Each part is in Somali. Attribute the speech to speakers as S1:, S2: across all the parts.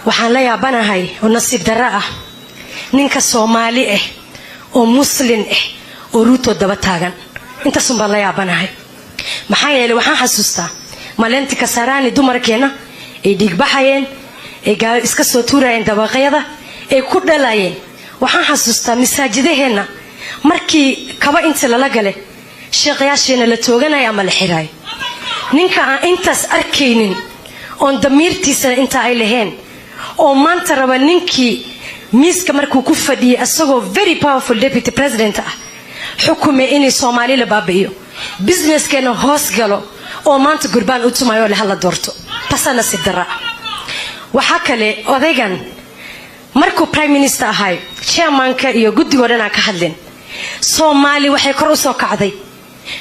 S1: waxaan la yaabanahay oo nasiib darro ah ninka Soomaali ah oo Muslim ah oo Ruto daba taagan inta sun baan la yaabanahay maxaa yeelay waxaan xasuustaa maalintii Kasarani dumarkeena ay dhigbaxayeen ay iska soo tuurayeen dabaqyada ay ku dhalayeen waxaan xasuustaa masaajidaheena markii kaba inta la galay sheekhayaasheena la tooganay ama la xiray ninka aan intaas arkaynin on damiirtiisa inta ay laheen oo maanta raba ninkii miiska markuu ku fadhiyay asagoo very powerful deputy president ah xukume inay Soomaali la baabi'iyo businesskeena hoos galo oo maanta gurbaan u tumayo la hal doorto tasana sidara waxa kale odaygan markuu prime minister ahay chairmanka iyo guddigoodana ka hadleen Soomaali waxay kor u soo kacday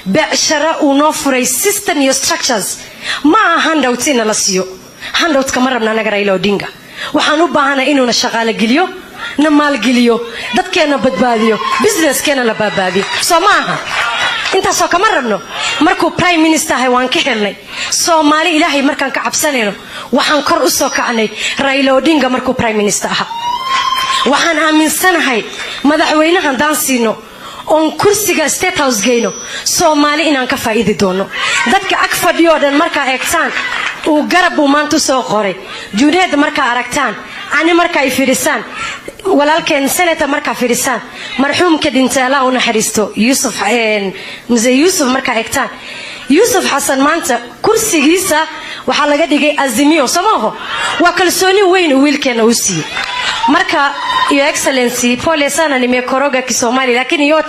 S1: beecshara uu noo furay system iyo structures ma handoutina la siiyo handout kama rabna naga Raila Odinga waxaan u baahanahay inuu na shaqaale geliyo na maal geliyo dadkeena badbaadiyo businesskeena la badbaadiyo Soomaha inta soo kama rabno markuu prime minister ahay waan ka helnay Soomaali Ilaahay markaan ka cabsanayno waxaan kor u soo kacnay Raila Odinga markuu prime minister ahaa waxaan aaminsanahay madaxweynahan daansiino on kursiga state house geeyno Soomaali inaan ka faa'iidi doono dadka ag fadhiyo dhan marka eegtaan uu garab uu maanta soo qoray juneed marka aragtaan ani marka ay fiirisaan walaalkeen senator marka fiirisaan marxuumka dintaala oo naxariisto Yusuf marka eegtaan Yusuf Xasan maanta kursigiisa waxa laga dhigay azimiyo Soomaho waa kalsooni weyn wiilkeena u siiyay marka your excellency pole sana nimekoroga Kisomali lakini yote